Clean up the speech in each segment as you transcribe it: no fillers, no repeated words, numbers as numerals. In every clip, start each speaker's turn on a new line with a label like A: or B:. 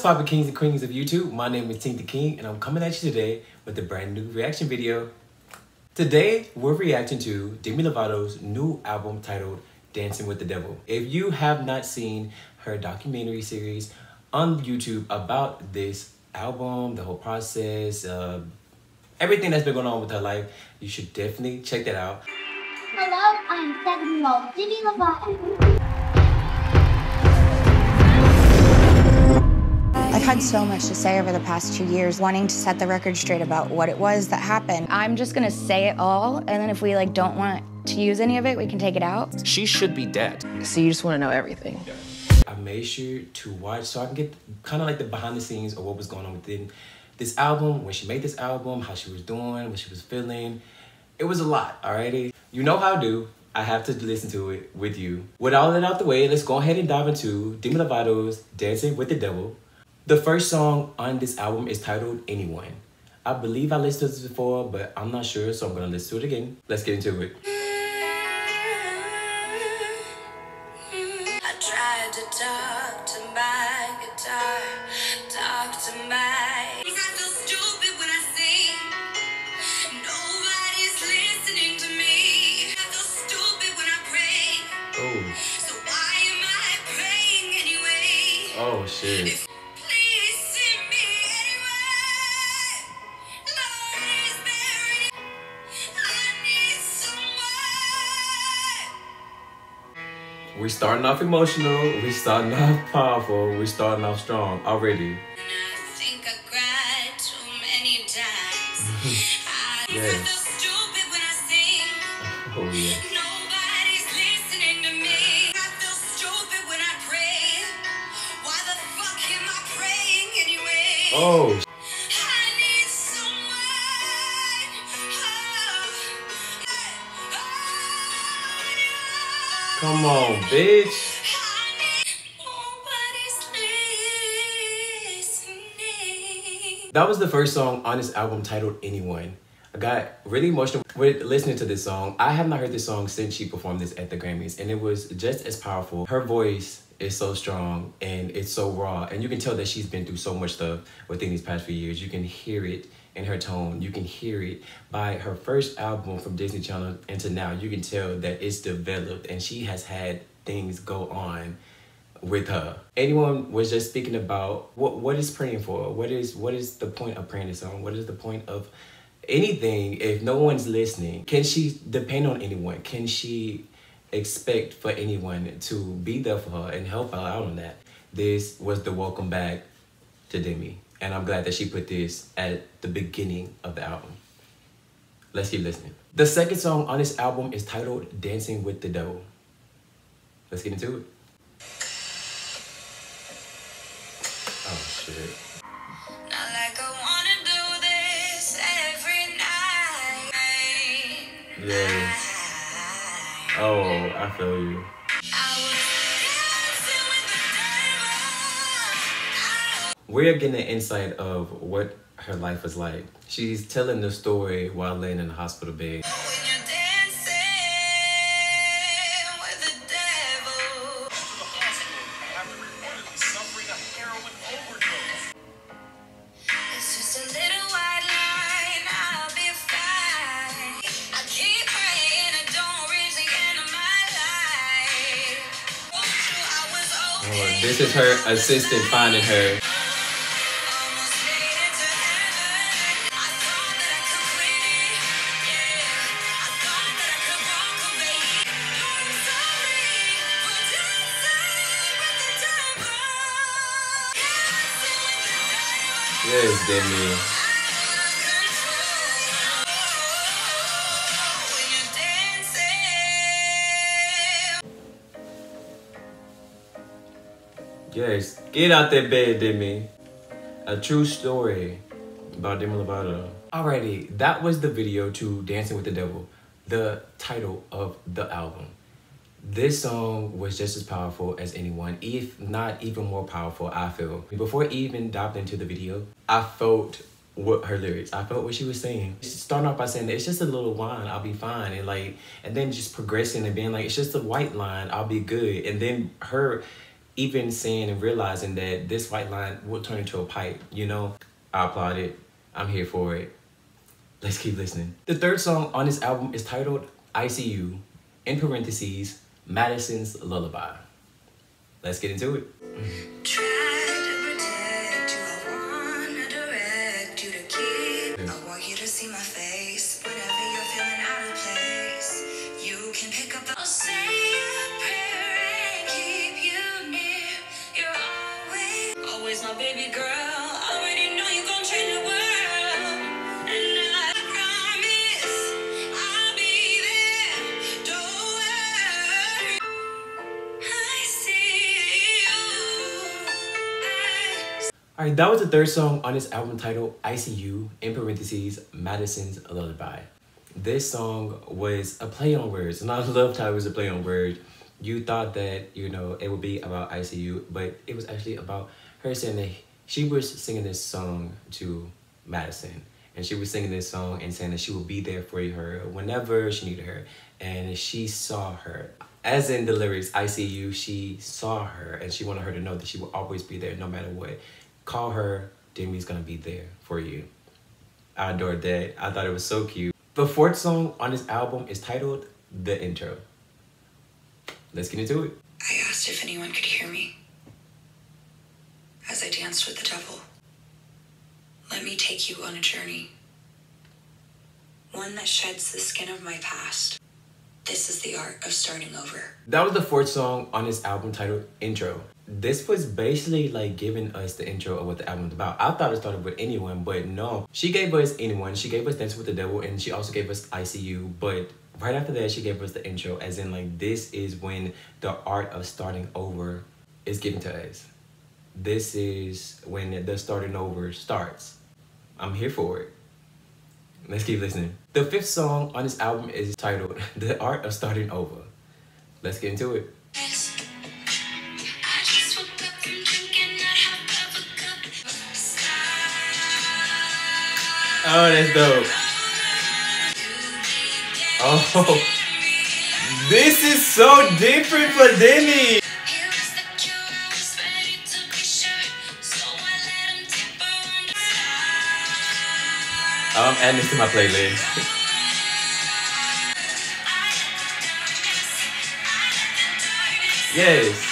A: poppin' kings and queens of YouTube? My name is TinkTheKing and I'm coming at you today with a brand new reaction video. Today, we're reacting to Demi Lovato's new album titled Dancing with the Devil. If you have not seen her documentary series on YouTube about this album, the whole process, everything that's been going on with her life, you should definitely check that out.
B: Hello, I'm 7-year-old Demi Lovato.
C: I've had so much to say over the past 2 years, wanting to set the record straight about what it was that happened. I'm just gonna say it all, and then if we don't want to use any of it, we can take it out.
D: She should be dead.
E: So you just want to know everything.
A: I made sure to watch so I can get kind of like the behind the scenes of what was going on within this album, when she made this album, how she was doing, what she was feeling. It was a lot, alrighty? You know how I do. I have to listen to it with you. With all that out the way, let's go ahead and dive into Demi Lovato's Dancing with the Devil. The first song on this album is titled Anyone. I believe I listened to this before, but I'm not sure, so I'm gonna listen to it again. Let's get into it.
F: I tried to talk to my guitar, talk to my... I feel stupid when I sing. Nobody's listening to me. I feel stupid when I pray.
A: Oh.
F: So why am I praying anyway?
A: Oh, shit. We're starting off emotional, we're starting off powerful, we're starting off strong already.
F: And I think I cried too many times. I feel stupid when I sing.
A: Oh yeah.
F: Nobody's listening to me. I feel stupid when I pray. Why the fuck am I praying anyway?
A: Oh.
F: I need someone.
A: Come on, bitch. That was the first song on this album titled Anyone. I got really emotional with listening to this song. I have not heard this song since she performed this at the Grammys, and it was just as powerful. Her voice is so strong and it's so raw, and you can tell that she's been through so much stuff within these past few years. You can hear it in her tone. You can hear it by her first album from Disney Channel into now. You can tell that it's developed and she has had things go on with her. Anyone was just speaking about what is praying for? What is the point of praying this song? What is the point of anything if no one's listening? Can she depend on anyone? Can she expect for anyone to be there for her and help her out on that? This was the welcome back to Demi. And I'm glad that she put this at the beginning of the album. Let's keep listening. The second song on this album is titled Dancing with the Devil. Let's get into it. Oh, shit.
F: Not like I wanna do this every night.
A: Yes. Oh, I feel you. We're getting an insight of what her life was like. She's telling the story while laying in the hospital bed. Oh, this is her assistant finding her. Yes, Demi. Yes, get out that bed, Demi. A true story about Demi Lovato. Alrighty, that was the video to Dancing with the Devil, the title of the album. This song was just as powerful as Anyone, if not even more powerful, I feel. Before I even dived into the video, I felt what her lyrics, I felt what she was saying. Starting off by saying that it's just a little wine, I'll be fine. And then just progressing and being like, it's just a white line, I'll be good. And then her even saying and realizing that this white line will turn into a pipe, you know? I applaud it. I'm here for it. Let's keep listening. The third song on this album is titled ICU, in parentheses, Madison's Lullabye. Let's get into it.
F: Try to protect you, I wanna direct you to keep. I want you to see my face whenever you're feeling out of place. You can pick up the. I'll say a prayer and keep you near. You're always my baby girl. I already know you're gonna change the world. And I promise I'll be there. Don't worry. I see you.
A: Alright, that was the third song on this album titled ICU, in parentheses, Madison's Lullabye. This song was a play on words, and I loved how it was a play on words. You thought that, you know, it would be about ICU, but it was actually about her saying that she was singing this song to Madison. And she was singing this song and saying that she would be there for her whenever she needed her. And she saw her. As in the lyrics, ICU, she saw her and she wanted her to know that she will always be there no matter what. Call her, Demi's gonna be there for you. I adored that. I thought it was so cute. The fourth song on this album is titled The Intro. Let's get into it.
F: I asked if anyone could hear me as I danced with the devil. Let me take you on a journey, one that sheds the skin of my past. This is the art of starting over.
A: That was the fourth song on this album titled Intro. This was basically like giving us the intro of what the album was about. I thought it started with Anyone, but no. She gave us Anyone, she gave us Dance with the Devil, and she also gave us ICU. But right after that, she gave us the intro, as in like this is when the art of starting over is given to us. This is when the starting over starts. I'm here for it. Let's keep listening. The fifth song on this album is titled The Art of Starting Over. Let's get into it. Oh, that's dope. Oh, this is so different for Demi. I'm adding this to my playlist. Yes.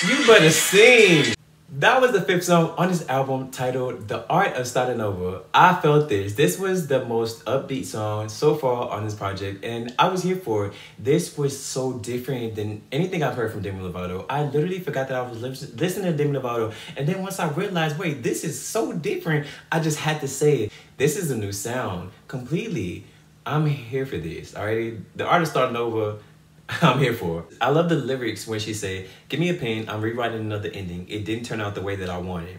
A: You better sing. That was the fifth song on this album titled The Art of Starting Over. I felt this. This was the most upbeat song so far on this project, and I was here for it. This was so different than anything I've heard from Demi Lovato. I literally forgot that I was listening to Demi Lovato, and then once I realized, wait, this is so different, I just had to say it. This is a new sound, completely. I'm here for this, alrighty? The Art of Starting Over, I'm here for it. I love the lyrics when she say, give me a pen, I'm rewriting another ending. It didn't turn out the way that I wanted.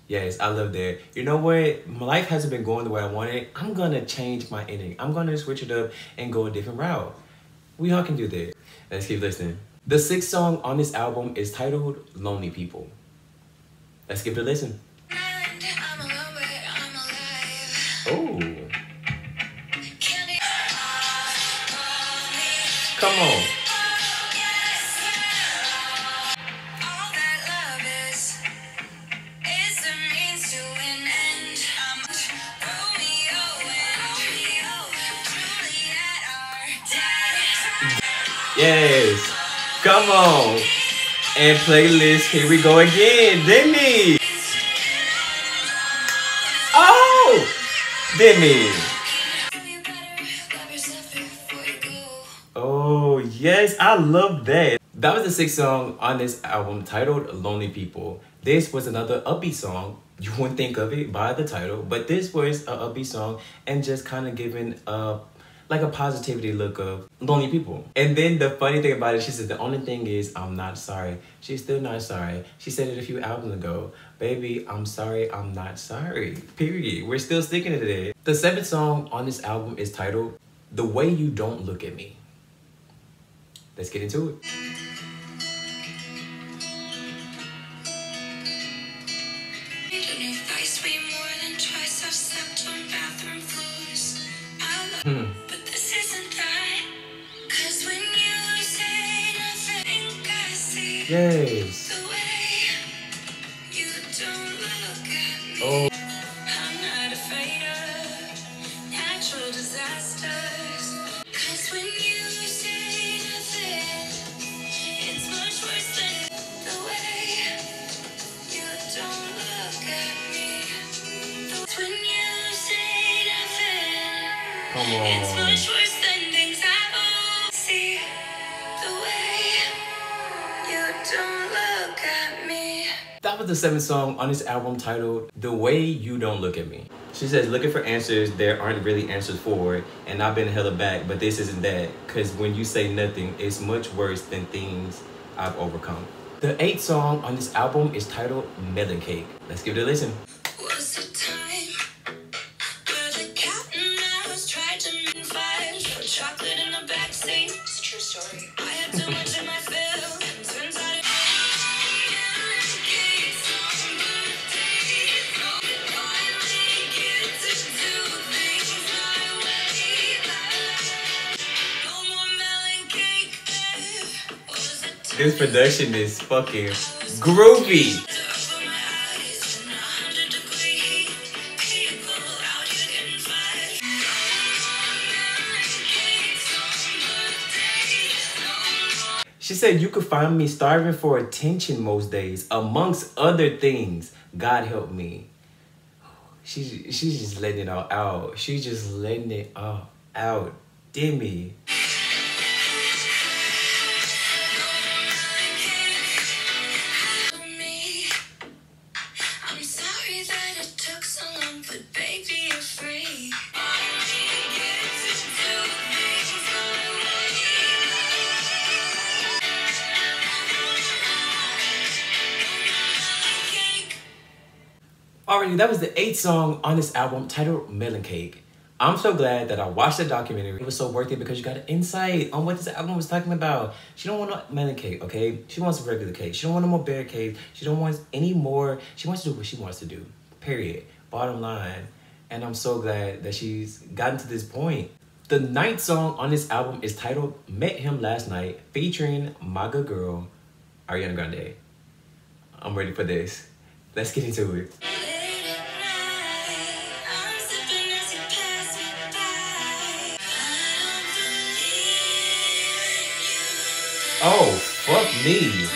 A: Yes, I love that. You know what? My life hasn't been going the way I wanted. I'm gonna change my ending. I'm gonna switch it up and go a different route. We all can do that. Let's keep listening. The sixth song on this album is titled Lonely People. Let's give it a listen. Oh. Come on. Yes. Come on. And playlist, here we go again. Demi. Oh. Demi. Oh, yes, I love that. That was the sixth song on this album titled Lonely People. This was another upbeat song. You wouldn't think of it by the title, but this was an upbeat song and just kind of giving like a positivity look of lonely people. And then the funny thing about it, she said the only thing is I'm not sorry. She's still not sorry. She said it a few albums ago. Baby, I'm sorry, I'm not sorry. Period. We're still sticking to that. The seventh song on this album is titled The Way You Don't Look at Me. Let's get into it.
F: But this isn't that.
A: Yes. Oh.
F: I'm not afraid of natural disasters. 'Cause when you say nothing, it's much worse than the way you don't look at me. When you say nothing,
A: Come
F: it's
A: on.
F: much worse than things I see. The way you don't look at me.
A: That was the 7th song on this album titled The Way You Don't Look at Me. She says, looking for answers there aren't really answers for, and I've been hella back, but this isn't that. Cause when you say nothing, it's much worse than things I've overcome. The 8th song on this album is titled Melon Cake. Let's give it a listen.
F: Was a time where the cat and mouse tried to make fight for chocolate in the backseat. It's a true story. I had too much in my fill, and turns out it.
A: This production is fucking groovy. She said, you could find me starving for attention most days, amongst other things. God help me. She's just letting it all out. She's just letting it all out. Demi.
F: I'm sorry that it took so long, but baby, you're free.
A: Alrighty, that was the 8th song on this album titled Melon Cake. I'm so glad that I watched the documentary. It was so worth it because you got an insight on what this album was talking about. She don't want no melon cake, okay? She wants a regular cake. She don't want no more bear cake. She don't want any more. She wants to do what she wants to do, period. Bottom line. And I'm so glad that she's gotten to this point. The 9th song on this album is titled Met Him Last Night, featuring my good girl, Ariana Grande. I'm ready for this. Let's get into it. Oh, fuck me.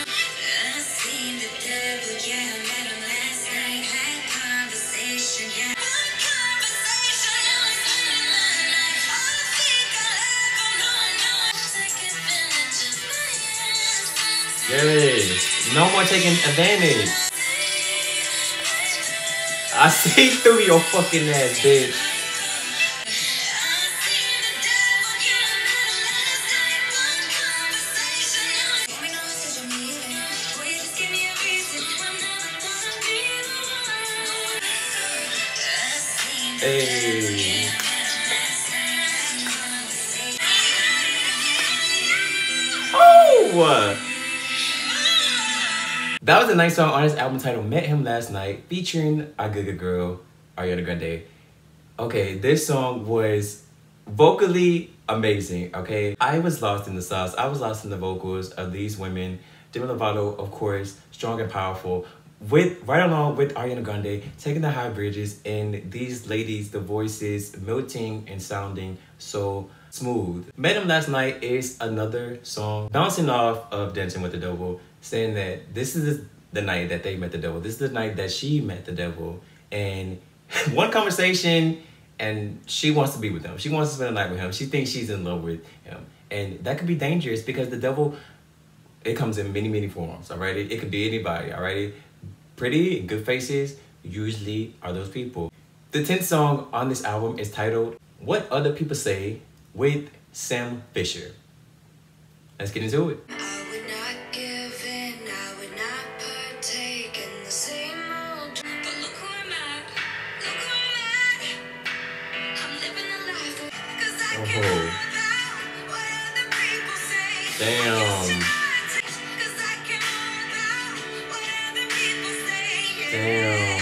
A: Yes. No more taking advantage. I see through your fucking ass, bitch. Hey. Oh! That was a nice song on his album titled Met Him Last Night, featuring our good girl, Ariana Grande. Okay, this song was vocally amazing, okay? I was lost in the sauce. I was lost in the vocals of these women. Demi Lovato, of course, strong and powerful. Right along with Ariana Grande, taking the high bridges, and these ladies, the voices melting and sounding so smooth. Met Him Last Night is another song bouncing off of Dancing with the Devil, saying that this is the night that they met the devil. This is the night that she met the devil. And one conversation, and she wants to be with him. She wants to spend the night with him. She thinks she's in love with him. And that could be dangerous because the devil, it comes in many, many forms, all right? It could be anybody, all right? Pretty and good faces usually are those people. The 10th song on this album is titled What Other People Say with Sam Fisher. Let's get into it.
F: I would not give in, I would not partake in the same old. But look who I'm at, look who I'm at. I'm living a life because I can't hold out what other people say.
A: Damn. Damn.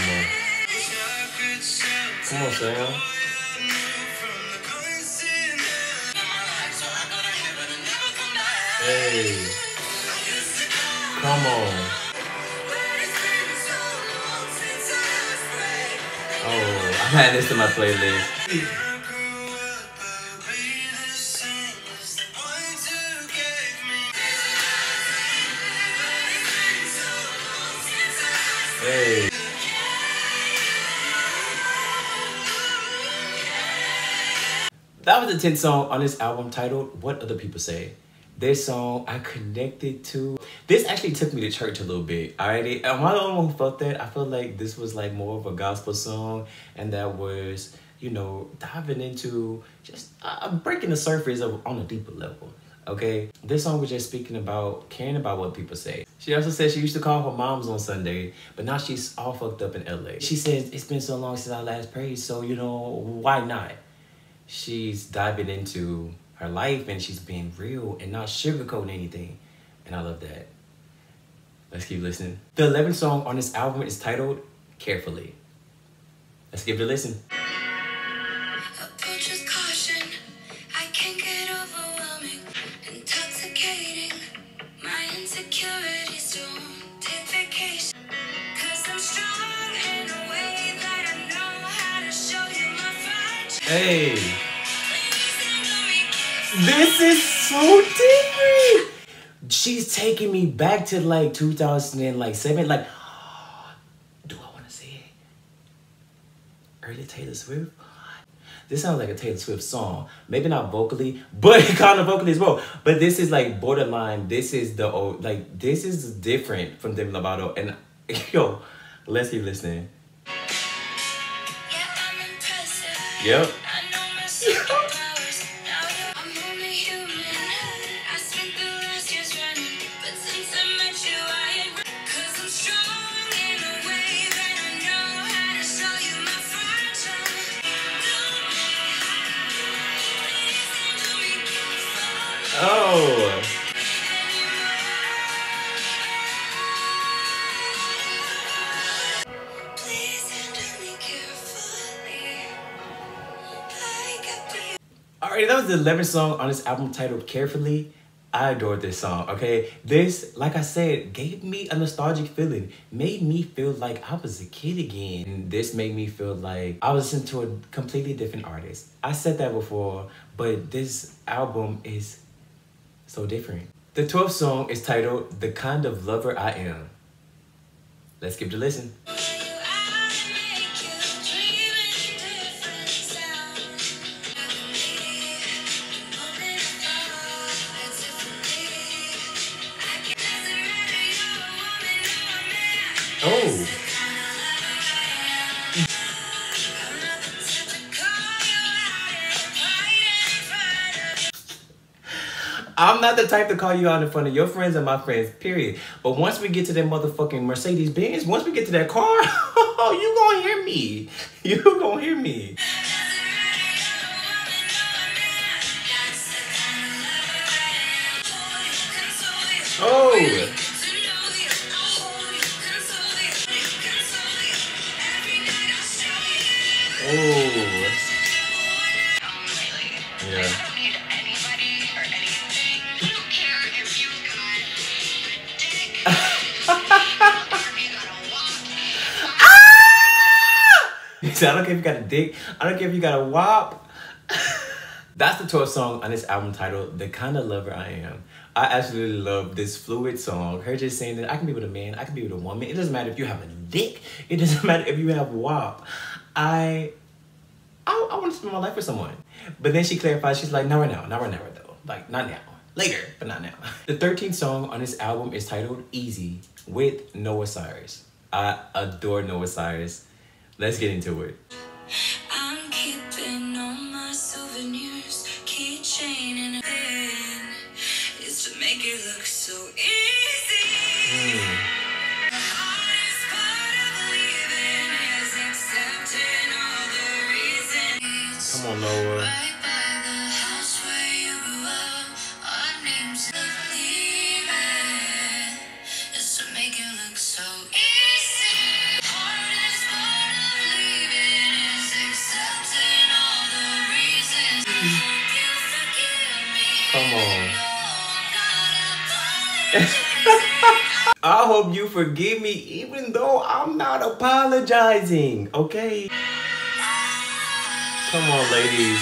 A: Come on, Sam. Hey. Come on. Oh, I'm adding this to my playlist. Hey. That was the 10th song on this album titled What Other People Say. This song I connected to. This actually took me to church a little bit. Alrighty, am I the only one who felt that? I felt like this was like more of a gospel song, and that was, you know, diving into just breaking the surface of on a deeper level. Okay, this song was just speaking about caring about what people say. She also said she used to call her moms on Sunday, but now she's all fucked up in LA. She says it's been so long since I last prayed, so you know, why not? She's diving into her life and she's being real and not sugarcoating anything. And I love that. Let's keep listening. The 11th song on this album is titled Carefully. Let's give it a listen.
F: Approach with caution. I can get overwhelming, intoxicating. My insecurities don't take vacation. 'Cause I'm strong in a way that I know how to show you my fragile.
A: Hey. This is so different. She's taking me back to like 2007. Like, do I want to say it? Early Taylor Swift? This sounds like a Taylor Swift song. Maybe not vocally, but kind of vocally as well. But this is like borderline. This is the old, like, this is different from Demi Lovato. And yo, let's keep listening.
F: Yeah, I'm impressive.
A: Yep.
F: I know my superpowers. Now I'm only human. I spent the last years running, but since I met you, I ain't. 'Cause I'm strong in a way that I know how to show you my fragile.
A: Oh. Alright, that was the 11th song on this album titled Carefully. I adored this song, okay? This, like I said, gave me a nostalgic feeling. Made me feel like I was a kid again. And this made me feel like I was listening to a completely different artist. I said that before, but this album is so different. The 12th song is titled The Kind of Lover I Am. Let's give it a listen. Oh. I'm not the type to call you out in front of your friends and my friends, period. But once we get to that motherfucking Mercedes-Benz, once we get to that car, you gonna hear me. You gonna hear me. Oh. Oh. Yeah. So I don't care if you got a dick. I don't care if you got a wop. That's the 12th song on this album titled The Kind of Lover I Am. I absolutely love this fluid song. Her just saying that I can be with a man, I can be with a woman. It doesn't matter if you have a dick. It doesn't matter if you have a wop. I want to spend my life with someone. But then she clarifies, she's like, not right now though. Like, not now. Later, but not now. The 13th song on this album is titled Easy with Noah Cyrus. I adore Noah Cyrus. Let's get into it.
F: I'm keeping all my souvenirs, keychain and a pen. It's to make it look so easy. The hardest part of leaving is accepting all the reasons.
A: Come on, Noah.
F: Right by the house where you grew up, our names of leaving. It's to make it look so easy. Hardest part of leaving is accepting all the reasons. You forgive me.
A: Come on. I hope you forgive me even though I'm not apologizing, okay? Come on, ladies.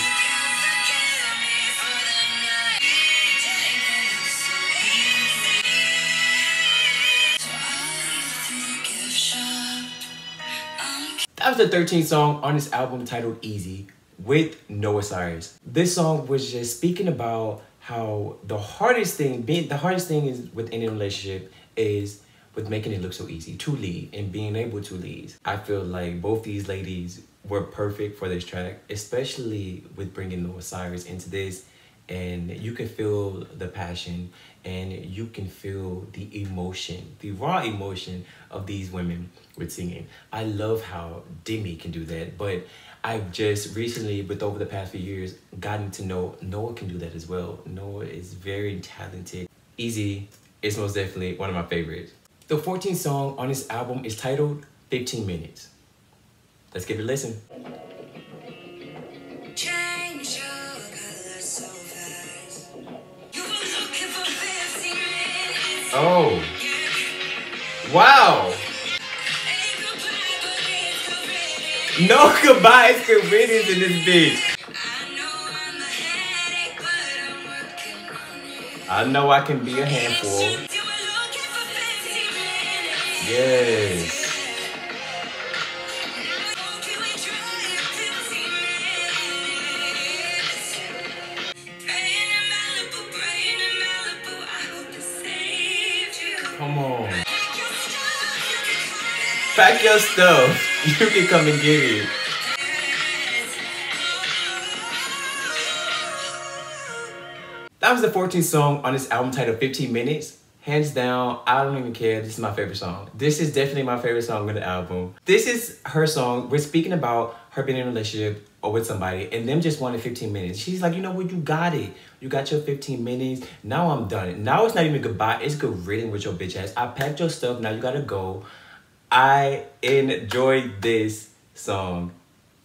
A: That was the 13th song on this album titled Easy with Noah Cyrus. This song was just speaking about how the hardest thing is with any relationship is with making it look so easy to lead and being able to lead. I feel like both these ladies were perfect for this track, especially with bringing Noah Cyrus into this. And you can feel the passion and you can feel the emotion, the raw emotion of these women with singing. I love how Demi can do that, but I've just recently, with over the past few years, gotten to know Noah can do that as well. Noah is very talented. Easy is most definitely one of my favorites. The 14th song on this album is titled 15 Minutes. Let's give it a listen. Oh, wow. No goodbyes, good riddance in this bitch. I know I can be a handful. Yes. Come on. Pack your stuff. You can come and get it. That was the 14th song on this album titled 15 Minutes. Hands down, I don't even care. This is my favorite song. This is definitely my favorite song on the album. This is her song. We're speaking about her being in a relationship or with somebody and them just wanting 15 minutes. She's like, you know what? You got it. You got your 15 minutes. Now I'm done. Now it's not even goodbye. It's good riddance with your bitch ass. I packed your stuff. Now you gotta go. I enjoyed this song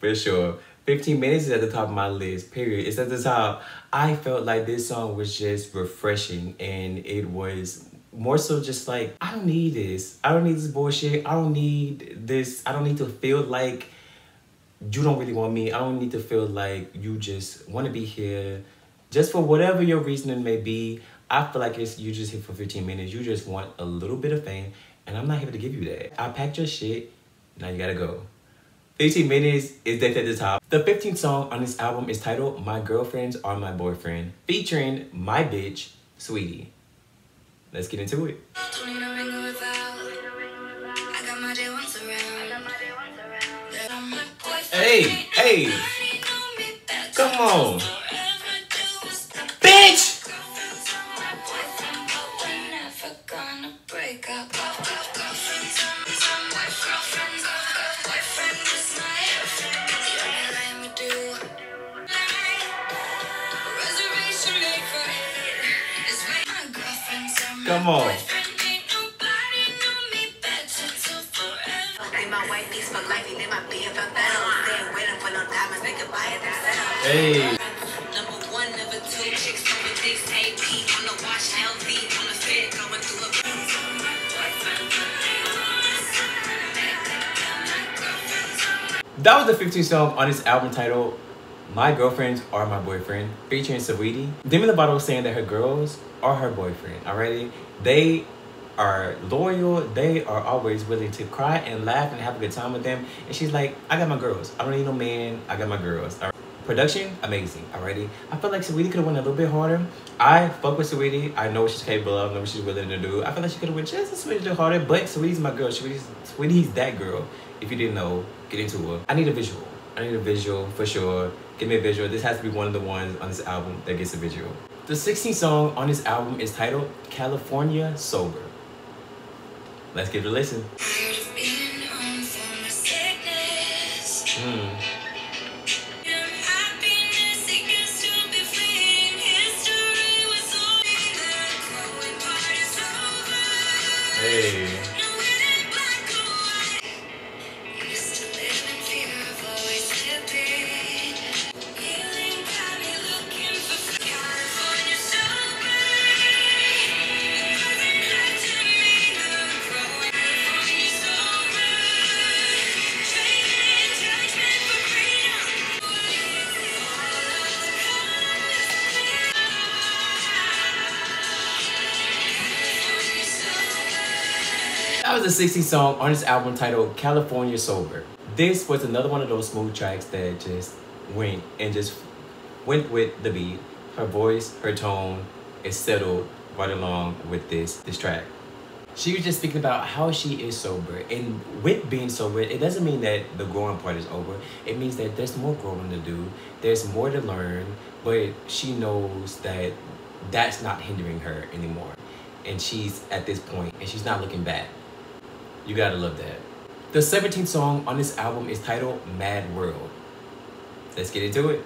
A: for sure. 15 Minutes is at the top of my list, period. It's at the top. I felt like this song was just refreshing and it was more so just like, I don't need this. I don't need this bullshit. I don't need this. I don't need to feel like you don't really want me. I don't need to feel like you just want to be here just for whatever your reasoning may be. I feel like you just here for 15 minutes. You just want a little bit of fame and I'm not here to give you that. I packed your shit. Now you gotta go. 15 Minutes is definitely at the top. The 15th song on this album is titled My Girlfriends Are My Boyfriend, featuring my bitch, Sweetie. Let's get into it. Hey, hey, come on. Bitch! Come on. Hey. That was the 15th song on this album titled My Girlfriends Are My Boyfriend, featuring Saweetie. Demi Lovato was saying that her girls are her boyfriend, already. They are loyal. They are always willing to cry and laugh and have a good time with them. And she's like, I got my girls. I don't need no man. I got my girls. All right. Production, amazing, already. I feel like Saweetie could have went a little bit harder. I fuck with Saweetie. I know what she's capable of. I know what she's willing to do. I feel like she could have went just a smidge harder, but Saweetie's my girl. Saweetie's that girl. If you didn't know, get into her. I need a visual. I need a visual for sure. Give me a visual. This has to be one of the ones on this album that gets a visual. The 16th song on this album is titled California Sober. Let's give it a listen. Hey. That was the 16th song on this album titled California Sober. This was another one of those smooth tracks that just went with the beat. Her voice, her tone is settled right along with this track. She was just speaking about how she is sober, and with being sober, it doesn't mean that the growing part is over. It means that there's more growing to do, there's more to learn, but she knows that that's not hindering her anymore. And she's at this point, and she's not looking back. You gotta love that. The 17th song on this album is titled Mad World. Let's get into it.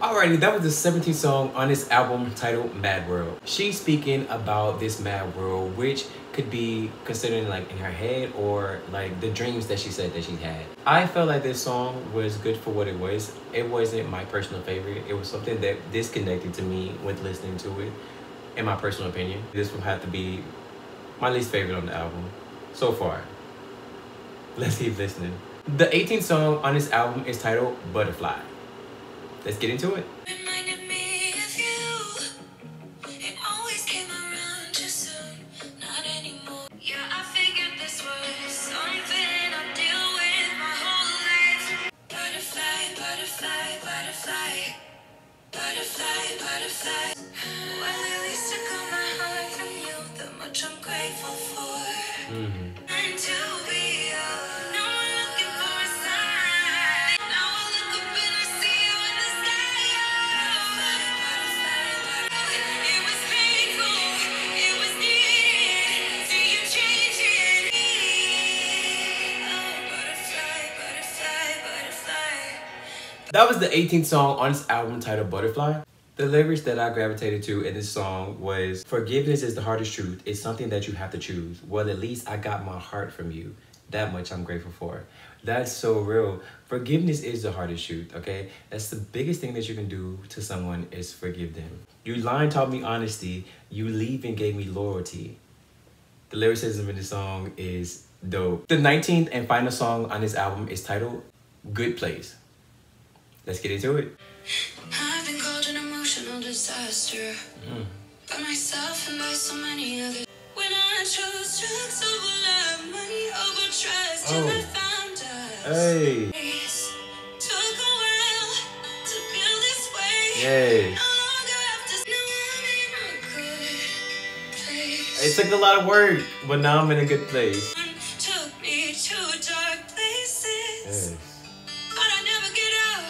A: Alrighty, that was the 17th song on this album titled Mad World. She's speaking about this mad world, which could be considered like in her head or like the dreams that she said that she had. I felt like this song was good for what it was. It wasn't my personal favorite. It was something that disconnected to me with listening to it, in my personal opinion. This will have to be my least favorite on the album so far. Let's keep listening. The 18th song on this album is titled Butterfly. Let's get into it.
F: Reminded me of you. It always came around too soon. Not anymore. Yeah, I figured this was something I deal with my whole life. Butterfly, butterfly, butterfly. Butterfly, butterfly. Well, at least I got my heart from you. That much I'm grateful for. Until we are no more looking for a sign. Now I look up and I see you in the sky. It was painful, it was needed. See you changing me. Oh, butterfly, butterfly, butterfly.
A: That was the 18th song on this album titled Butterfly. The lyrics that I gravitated to in this song was, forgiveness is the hardest truth. It's something that you have to choose. Well, at least I got my heart from you. That much I'm grateful for. That's so real. Forgiveness is the hardest truth, okay? That's the biggest thing that you can do to someone is forgive them. You lying taught me honesty. You leaving gave me loyalty. The lyricism in this song is dope. The 19th and final song on this album is titled Good Place. Let's get into it.
F: I've been called an emotional disaster by myself and by so many others. When I chose drugs over love, money over trust, and I found us.
A: Hey.
F: Took a while to build this way.
A: Yay.
F: No longer after, now I'm in a good place.
A: It took a lot of work, but now I'm in a good place.
F: Took me to dark places.
A: Yes.
F: But I never get out.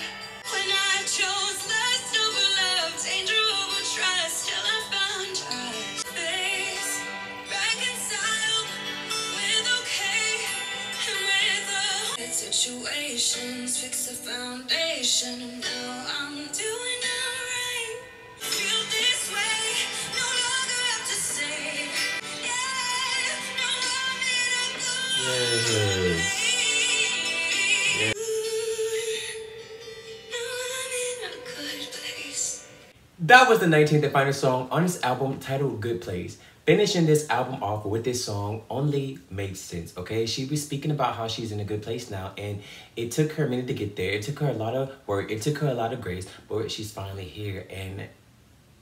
F: When I chose lust over love, danger over trust, till I found our face. Reconciled with okay and with the situations, fix the foundation, and now I'm doing alright. Feel this way, no longer have to say, yeah, no, I'm in a good
A: Yes. That was the 19th and final song on this album titled Good Place. Finishing this album off with this song only makes sense, okay? She was speaking about how she's in a good place now, and it took her a minute to get there. It took her a lot of work. It took her a lot of grace, but she's finally here, and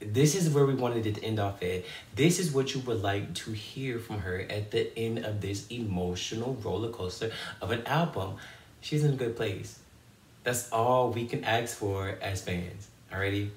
A: this is where we wanted it to end off at. This is what you would like to hear from her at the end of this emotional roller coaster of an album. She's in a good place. That's all we can ask for as fans, alrighty?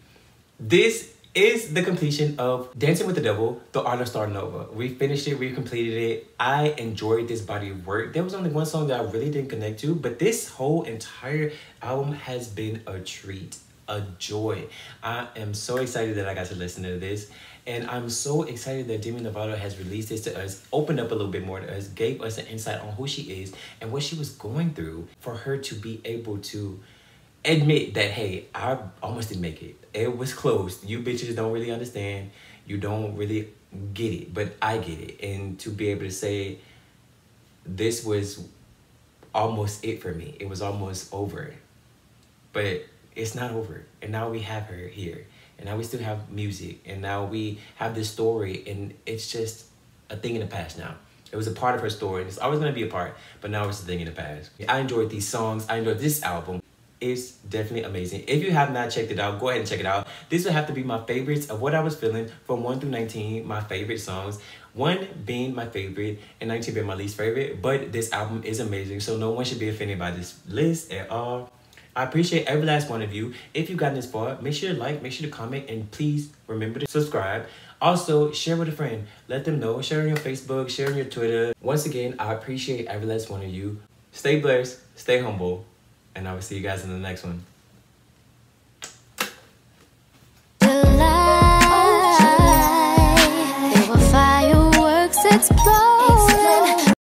A: This is the completion of Dancing with the Devil, the Art of Star Nova. We finished it, we completed it. I enjoyed this body of work. There was only one song that I really didn't connect to, but this whole entire album has been a treat a joy. I am so excited that I got to listen to this. And I'm so excited that Demi Lovato has released this to us, opened up a little bit more to us, gave us an insight on who she is and what she was going through, for her to be able to admit that, hey, I almost didn't make it. It was close. You bitches don't really understand. You don't really get it, but I get it. And to be able to say, this was almost it for me. It was almost over. But it's not over. And now we have her here. And now we still have music. And now we have this story. And it's just a thing in the past now. It was a part of her story. It's always going to be a part. But now it's a thing in the past. I enjoyed these songs. I enjoyed this album. It's definitely amazing. If you have not checked it out, go ahead and check it out. This will have to be my favorites of what I was feeling from 1 through 19, my favorite songs. 1 being my favorite and 19 being my least favorite. But this album is amazing, so no one should be offended by this list at all. I appreciate every last one of you. If you've gotten this far, make sure to like, make sure to comment, and please remember to subscribe. Also, share with a friend. Let them know. Share on your Facebook, share on your Twitter. Once again, I appreciate every last one of you. Stay blessed, stay humble, and I will see you guys in the next one.
F: There were fireworks explode.